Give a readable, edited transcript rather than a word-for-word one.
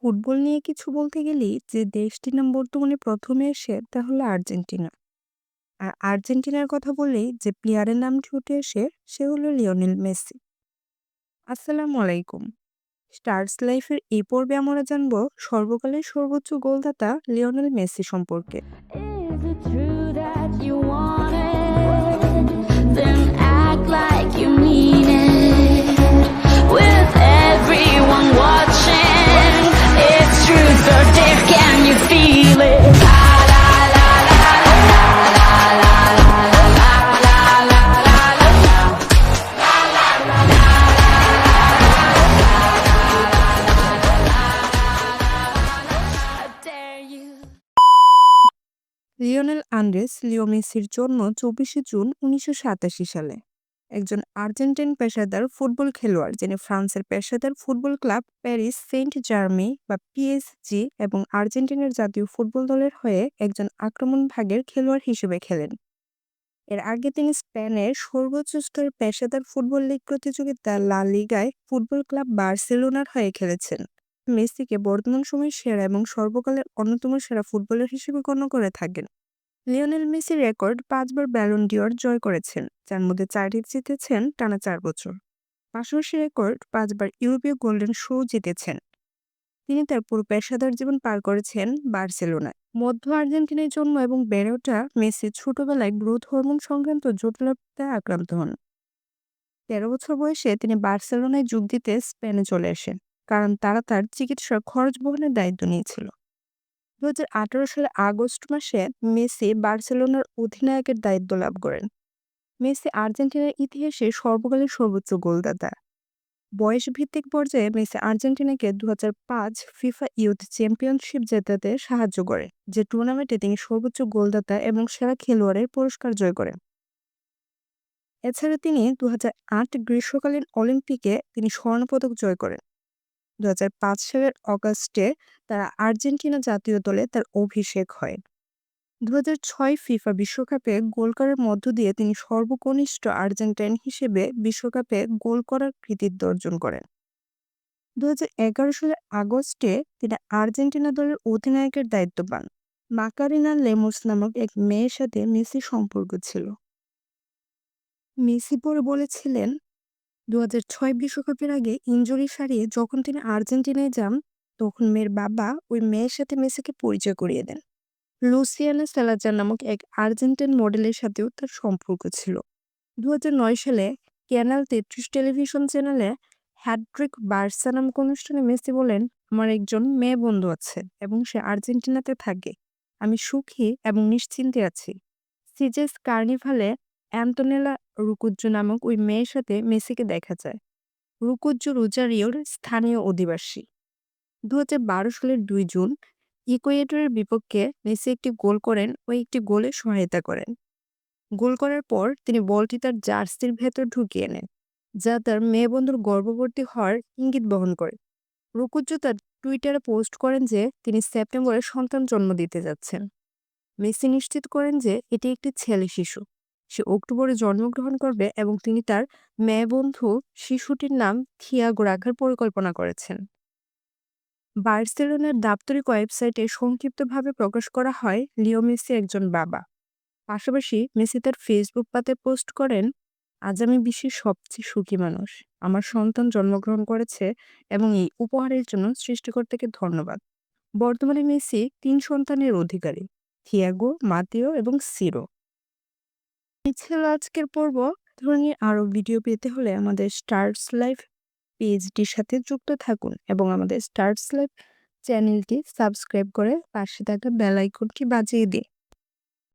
Football নিয়ে কিছু বলতে গেলেই যে দেশটির নাম বর্তমানে প্রথমে আসে তা হলো আর্জেন্টিনা। আর আর্জেন্টিনার কথা বললেই যে প্লেয়ারের নামটি উঠে আসে সে হলো লিওনেল মেসি। আসসালামু আলাইকুম। স্টারস লাইফের এই পর্বে আমরা জানবো সর্বকালের সর্বোচ্চ গোলদাতা লিওনেল মেসি সম্পর্কে। Is it true that you want it? Then act like you mean it. With everyone watching, it's true, so deep, can you feel it? La la la la la la la la la la How dare you? Lionel Andres Leo মেসির জন্ম 24শে June 1987 সালে। একজন Argentine পেশাদার football খেলোয়াড় যিনি ফ্রান্সের পেশাদার football club Paris Saint Germain বা পিএসজি এবং আর্জেন্টিনার জাতীয় ফুটবল দলের হয়ে একজন আক্রমণ ভাগের খেলোয়াড় হিসেবে খেলেন। এর আগে তিনি স্পেনের সর্বোচ্চ স্তরের পেশাদার ফুটবল লীগ প্রতিযোগিতা লা লিগায় ফুটবল ক্লাব বার্সেলোনার হয়ে খেলেছেন। মেসিকে বর্তমান সময়ের সেরা এবং সর্বকালের অন্যতম সেরা ফুটবলার হিসেবে গণ্য করে থাকেন। লিওনেল মেসির রেকর্ড 5বার ব্যালন ডি'র জয় করেছেন, যার মধ্যে 4টি জিতেছেন টানা 4 বছর। পাশাপাশি রেকর্ড 5বার ইউরোপীয় গোল্ডেন শো জিতেছেন। তিনি তার পুরো পেশাদার জীবন পার করেছেন বার্সেলোনায়। মধ্য আর্জেন্টিনায় জন্ম এবং বেড়ে ওঠা মেসি ছোটবেলায় গ্রোথ হরমোন সংক্রান্ত জটিলতায় আক্রান্ত হন। 13 বছর বয়সে তিনি বার্সেলোনায় যোগ দিতে স্পেনে চলে আসেন, কারণ তারা তার চিকিৎসার খরচ বহনের দায়িত্ব নিয়েছিল। 2018 সালের আগস্ট মাসে মেসি বার্সেলোনার অধিনায়কের দায়িত্ব লাভ করেন। মেসি আর্জেন্টিনার ইতিহাসে সর্বকালের সর্বোচ্চ গোলদাতা। বয়স ভিত্তিক পর্যায়ে মেসি আর্জেন্টিনাকে 2005 ফিফা ইউথ চ্যাম্পিয়নশিপ জেতাতে সাহায্য করে, যে টুর্নামেন্টে তিনি সর্বোচ্চ গোলদাতা এবং সেরা খেলোয়াড়ের পুরস্কার জয় করেন। এছাড়া তিনি 2008 গ্রীষ্মকালীন অলিম্পিকে তিনি স্বর্ণপদক জয় করেন। 2005 সালের অগাস্টে তারা আর্জেন্টিনা জাতীয় দলে তার অভিষেক হয়। 2006 ফিফা বিশ্বকাপে গোল করার মধ্য দিয়ে তিনি সর্বকনিষ্ঠ আর্জেন্টাইন হিসেবে বিশ্বকাপে গোল করার কৃতিত্ব অর্জন করেন। 2011 সালের আগস্টে তিনি আর্জেন্টিনা দলের অধিনায়কের দায়িত্ব পান। মাকারিনা লেমোস নামক এক মেয়ের সাথে মেসির সম্পর্ক ছিল। মেসি পরে বলেছিলেন, 2006 বিশ্বকাপের আগে ইনজুরি সারিয়ে যখন তিনি আর্জেন্টিনায় যান, তখন মেয়ের বাবা ওই মেয়ের সাথে মেসিকে পরিচয় করিয়ে দেন। লুসিয়ানা সালাজার নামক এক আর্জেন্টাইন মডেলের সাথেও তার সম্পর্ক ছিল। 2009 সালে ক্যানাল 33 টেলিভিশন চ্যানেলে হ্যাটট্রিক বার্সা নামক অনুষ্ঠানে মেসি বলেন, আমার একজন মেয়ে বন্ধু আছে এবং সে আর্জেন্টিনাতে থাকে। আমি সুখী এবং নিশ্চিন্তে আছি। সিজেস কার্নিভালে অ্যান্টোনেলা রুকুজ্জো নামক ওই মেয়ের সাথে মেসিকে দেখা যায়। রুকুজ্জো রোজারিওর স্থানীয় অধিবাসী। 2012 সালের 2 জুন ইকুয়েডরের বিপক্ষে মেসি একটি গোল করেন ও একটি গোলে সহায়তা করেন। গোল করার পর তিনি বলটি তার জার্সির ভেতর ঢুকিয়ে নেন, যা তার মেয়ে বন্ধুর গর্ভবতী হওয়ার ইঙ্গিত বহন করে। রুকুজ্জো তার টুইটারে পোস্ট করেন যে তিনি সেপ্টেম্বরে সন্তান জন্ম দিতে যাচ্ছেন। মেসি নিশ্চিত করেন যে এটি একটি ছেলে শিশু। সে অক্টোবরে জন্মগ্রহণ করবে এবং তিনি তার মেয়ে বন্ধু শিশুটির নাম থিয়াগো রাখার পরিকল্পনা করেছেন। বার্সেলোনার দাপ্তরিক ওয়েবসাইটে সংক্ষিপ্তভাবে প্রকাশ করা হয় লিও মেসি একজন বাবা। পাশাপাশি মেসি তার ফেসবুক পাতায় পোস্ট করেন, আজ আমি বিশ্বের সবচেয়ে সুখী মানুষ। আমার সন্তান জন্মগ্রহণ করেছে এবং এই উপহারের জন্য সৃষ্টিকর্তাকে ধন্যবাদ। বর্তমানে মেসি 3 সন্তানের অধিকারী, থিয়াগো, মাতিও এবং সিরো। এই ছিল আজকের পর্ব। ধরনের আরো ভিডিও পেতে হলে আমাদের স্টারস লাইফ পেজটির সাথে যুক্ত থাকুন এবং আমাদের স্টারস লাইফ চ্যানেলটি সাবস্ক্রাইব করে পাশে থাকা বেল আইকনটি বাজিয়ে দিন।